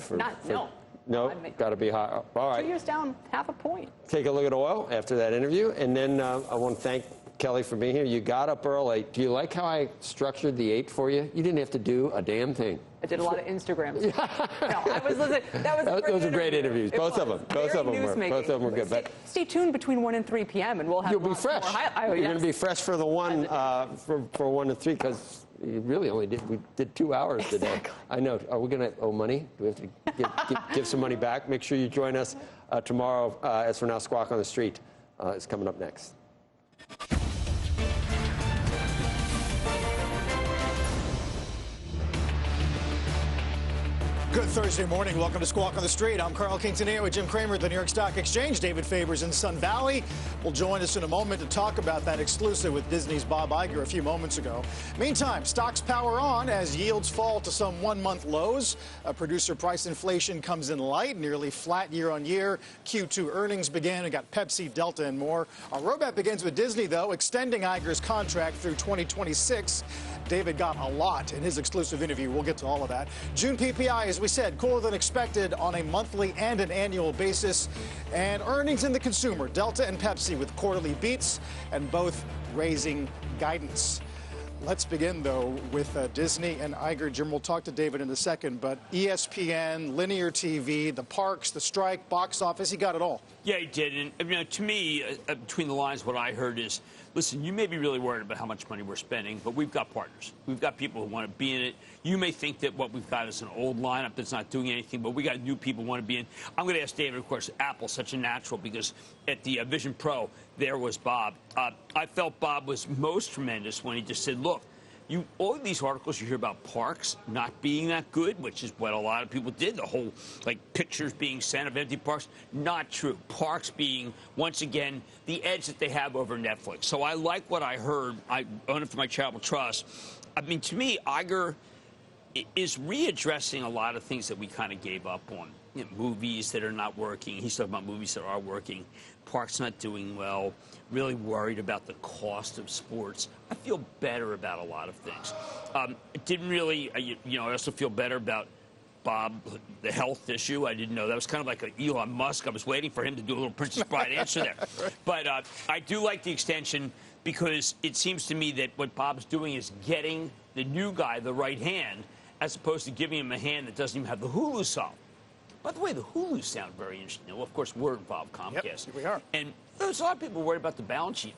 No, got to be high. All right. 2 years down, half a point. Take a look at oil after that interview, and then I want to thank Kelly for being here. You got up early. Do you like how I structured the 8 for you? You didn't have to do a damn thing. I did a lot of Instagrams. No, I was listening. Those are great interviews. Both of them. Both of them were good. But stay tuned between 1 and 3 p.m. and we'll have. You'll be fresh. You're going to be fresh for the 1 for 1 to 3 because you really only did 2 hours today. Exactly. I know. Are we going to owe money? Do we have to give some money back? Make sure you join us tomorrow. As for now, Squawk on the Street is coming up next. Good Thursday morning. Welcome to Squawk on the Street. I'm Carl Quintanilla with Jim Cramer at the New York Stock Exchange. David Favors in Sun Valley will join us in a moment to talk about that exclusive with Disney's Bob Iger a few moments ago. Meantime, stocks power on as yields fall to some 1-month lows. Producer price inflation comes in light, nearly flat year on year. Q2 earnings begin. We got Pepsi, Delta, and more. Our roadmap begins with Disney, though, extending Iger's contract through 2026. David got a lot in his exclusive interview. We'll get to all of that. June PPI, as we said, cooler than expected on a monthly and an annual basis. And earnings in the consumer, Delta and Pepsi with quarterly beats and both raising guidance. Let's begin, though, with Disney and Iger. Jim, we'll talk to David in a second, but ESPN, linear TV, the parks, the strike, box office, he got it all. Yeah, he did. And you know, to me, between the lines, what I heard is, listen, you may be really worried about how much money we're spending, but we've got partners. We've got people who want to be in it. You may think that what we've got is an old lineup that's not doing anything, but we got new people who want to be in. I'm going to ask David, of course, Apple's such a natural because at the Vision Pro, there was Bob. I felt Bob was most tremendous when he just said, look, all of these articles you hear about parks not being that good, which is what a lot of people did. The whole pictures being sent of empty parks, not true. Parks being once again the edge that they have over Netflix. So I like what I heard. I own it for my charitable trust. I mean, to me, Iger is readdressing a lot of things that we kind of gave up on. You know, movies that are not working. He's talking about movies that are working. Parks not doing well. Really worried about the cost of sports. I feel better about a lot of things. It didn't really, I also feel better about Bob, the health issue. I didn't know. That was kind of like an Elon Musk. I was waiting for him to do a little Princess Bride answer there. But I do like the extension because it seems to me that what Bob's doing is getting the new guy the right hand as opposed to giving him a hand that doesn't even have the Hulu solve. By the way, the Hulu sound very interesting. Well, of course, we're involved, Comcast. Yep, here we are. And there's a lot of people worried about the balance sheet.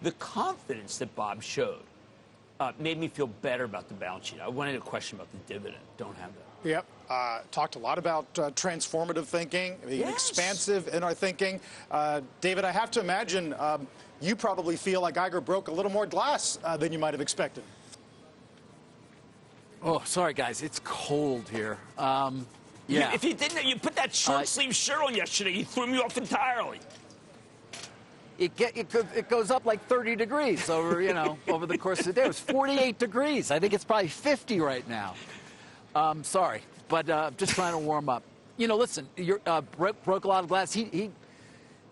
The confidence that Bob showed made me feel better about the balance sheet. I wanted a question about the dividend. Don't have that. Yep. Talked a lot about transformative thinking, being expansive in our thinking. David, I have to imagine you probably feel like Iger broke a little more glass than you might have expected. Oh, sorry, guys. It's cold here. Yeah. If you didn't, you put that short-sleeve shirt on yesterday. You threw me off entirely. It goes up like 30 degrees over over the course of the day. It was 48 degrees. I think it's probably 50 right now. Sorry, but just trying to warm up. Listen, broke a lot of glass. He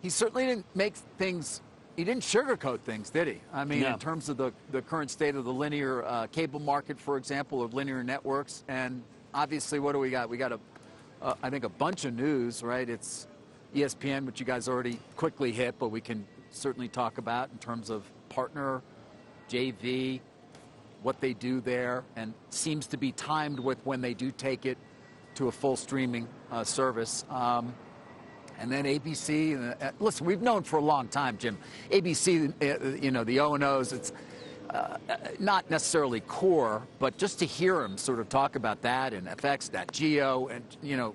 certainly didn't make things. He didn't sugarcoat things, did he? I mean, in terms of the current state of the linear cable market, for example, of linear networks, and obviously, what do we got? We got I think a bunch of news, right? It's ESPN, which you guys already quickly hit, but we can certainly talk about in terms of partner, JV, what they do there, and seems to be timed with when they do take it to a full streaming service. And then ABC. Listen, we've known for a long time, Jim. ABC, the O&Os, it's not necessarily core, but just to hear him sort of talk about that and FX, that Geo, and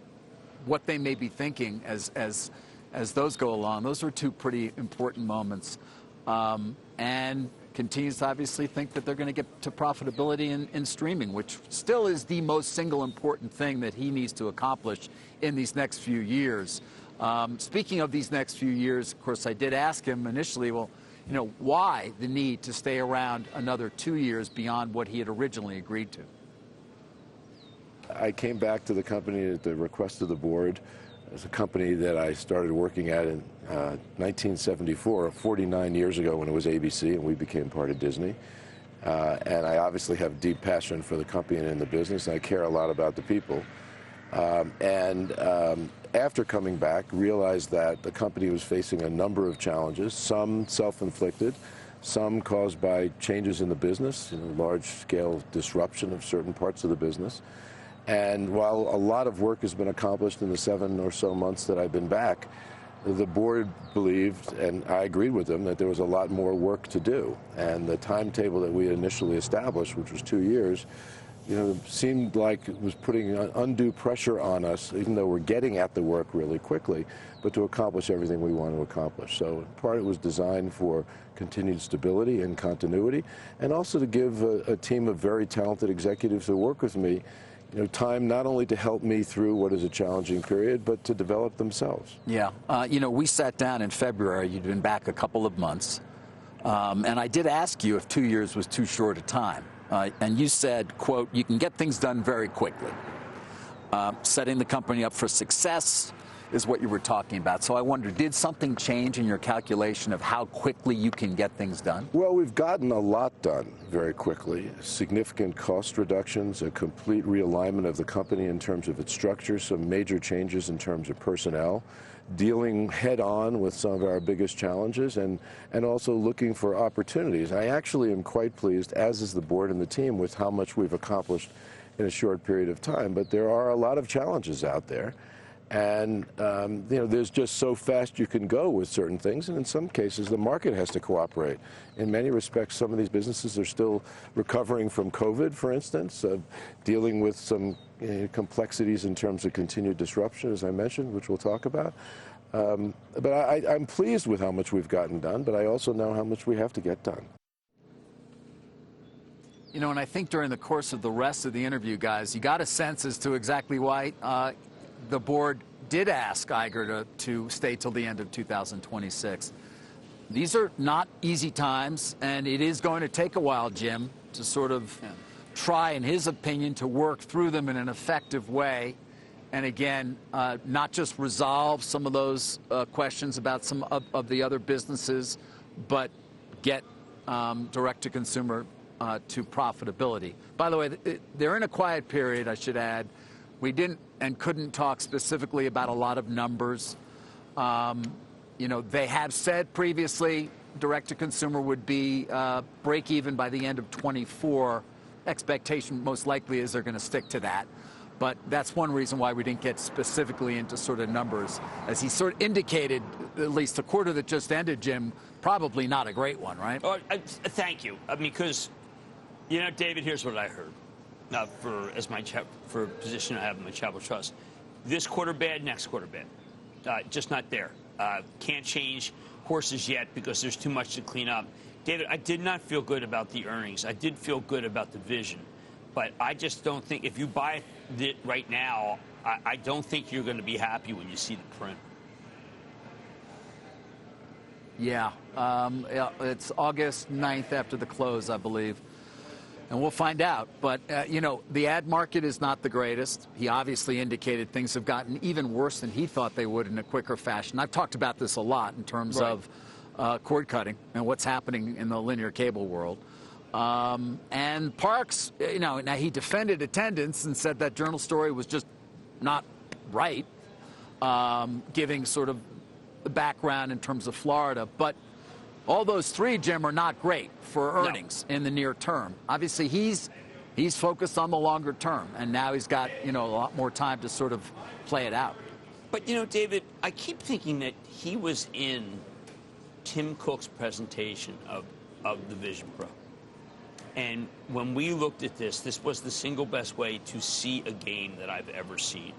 what they may be thinking as those go along. Those are two pretty important moments, and continues to obviously think that they're going to get to profitability in streaming, which still is the most single important thing that he needs to accomplish in these next few years. Speaking of these next few years, of course, I did ask him initially, well, why the need to stay around another 2 years beyond what he had originally agreed to? I came back to the company at the request of the board. As a company that I started working at in 1974, 49 years ago when it was ABC and we became part of Disney. And I obviously have deep passion for the company and in the business, and I care a lot about the people. After coming back, realized that the company was facing a number of challenges, some self-inflicted, some caused by changes in the business, large-scale disruption of certain parts of the business. And while a lot of work has been accomplished in the 7 or so months that I've been back, the board believed, and I agreed with them, that there was a lot more work to do. And the timetable that we initially established, which was 2 years, seemed like it was putting undue pressure on us, even though we're getting at the work really quickly, but to accomplish everything we want to accomplish. So part of it was designed for continued stability and continuity, and also to give a team of very talented executives who work with me time not only to help me through what is a challenging period, but to develop themselves. Yeah. We sat down in February. You'd been back a couple of months. And I did ask you if 2 years was too short a time. And you said, quote, you can get things done very quickly. Setting the company up for success is what you were talking about. So I wonder, did something change in your calculation of how quickly you can get things done? Well, we've gotten a lot done very quickly. Significant cost reductions, a complete realignment of the company in terms of its structure, some major changes in terms of personnel, dealing head-on with some of our biggest challenges, and also looking for opportunities. I actually am quite pleased, as is the board and the team, with how much we've accomplished in a short period of time. But there are a lot of challenges out there. And, there's just so fast you can go with certain things, and in some cases the market has to cooperate. In many respects, some of these businesses are still recovering from COVID, for instance, dealing with some complexities in terms of continued disruption, as I mentioned, which we'll talk about. But I'm pleased with how much we've gotten done, but I also know how much we have to get done. You know, and I think during the course of the rest of the interview, guys, you got a sense as to exactly why the board did ask Iger to stay till the end of 2026. These are not easy times, and it is going to take a while, Jim, to sort of try, in his opinion, to work through them in an effective way. And again, not just resolve some of those questions about some of the other businesses, but get direct-to-consumer to profitability. By the way, they're in a quiet period, I should add. We didn't and couldn't talk specifically about a lot of numbers. You know, they have said previously direct-to-consumer would be break-even by the end of 24. Expectation most likely is they're going to stick to that. But that's one reason why we didn't get specifically into sort of numbers. As he sort of indicated, at least the quarter that just ended, Jim, probably not a great one, right? Thank you. Because, you know, David, here's what I heard. For a position I have in my Chapel Trust. This quarter bad, next quarter bad. Just not there. Can't change horses yet because there's too much to clean up. David, I did not feel good about the earnings. I did feel good about the vision. But I just don't think, if you buy it right now, I don't think you're going to be happy when you see the print. Yeah. It's August 9th after the close, I believe. And we'll find out. But, you know, the ad market is not the greatest. He obviously indicated things have gotten even worse than he thought they would in a quicker fashion. I've talked about this a lot in terms of cord cutting and what's happening in the linear cable world. And Parks, you know, now he defended attendance and said that journal story was just not right, giving sort of the background in terms of Florida. But all those three, Jim, are not great for earnings in the near term. Obviously, he's focused on the longer term, and now he's got, you know, a lot more time to sort of play it out. But, you know, David, I keep thinking that he was in Tim Cook's presentation of the Vision Pro. And when we looked at this was the single best way to see a game that I've ever seen.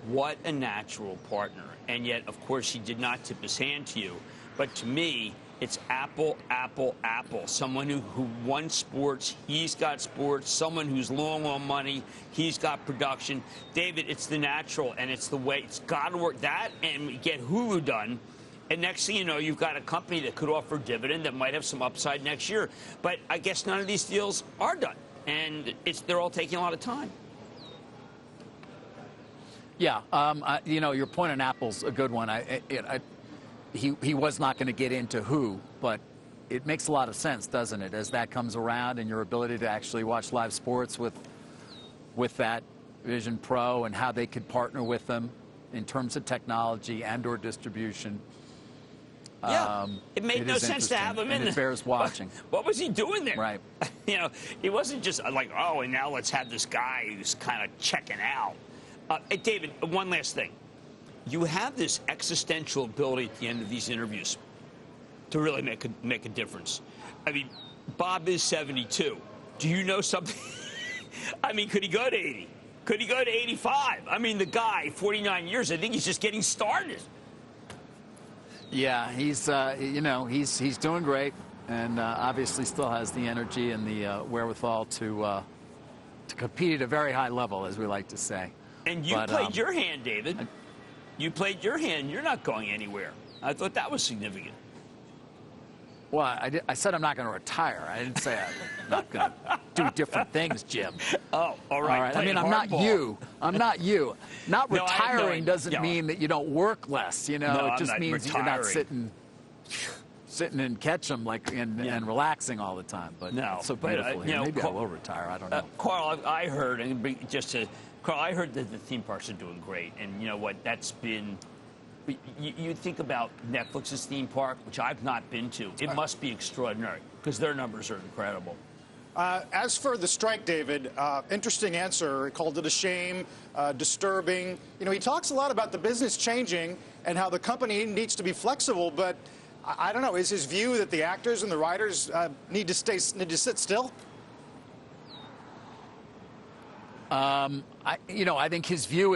What a natural partner. And yet, of course, he did not tip his hand to you. But to me, it's Apple, Apple, Apple. Someone who wants sports, he's got sports. Someone who's long on money, he's got production. David, it's the natural, and it's the way. It's got to work that and get Hulu done. And next thing you know, you've got a company that could offer dividend that might have some upside next year. But I guess none of these deals are done. And they're all taking a lot of time. Yeah. You know, your point on Apple's a good one. He was not going to get into who, but it makes a lot of sense, doesn't it, as that comes around and your ability to actually watch live sports with that Vision Pro and how they could partner with them in terms of technology and or distribution. Yeah, it made no sense to have him in there. It bears watching. What was he doing there? Right. You know, it wasn't just like, oh, and now let's have this guy who's kind of checking out. Hey, David, one last thing. You have this existential ability at the end of these interviews to really make a difference. I mean, Bob is 72. Do you know something? I mean, could he go to 80? Could he go to 85? I mean, the guy, 49 years, I think he's just getting started. Yeah, he's, you know, he's doing great, and obviously still has the energy and the wherewithal to compete at a very high level, as we like to say. And you played your hand, David. You played your hand. You're not going anywhere. I thought that was significant. Well, I said I'm not going to retire. I didn't say I'm not going to do different things, Jim. Oh, all right. I mean, I'm not you. I'm not you. Not No, retiring doesn't mean that you don't work less. You know, No, it just means that you're not sitting in Ketchum and relaxing all the time. But it's so beautiful here. Maybe I will retire. I don't know. Carl, I heard, Carl, I heard that the theme parks are doing great, and you know what? That's been. You think about Netflix's theme park, which I've not been to. It must be extraordinary because their numbers are incredible. As for the strike, David, interesting answer. He called it a shame, disturbing. You know, he talks a lot about the business changing and how the company needs to be flexible, but I don't know. Is his view that the actors and the writers need to sit still? I think his view is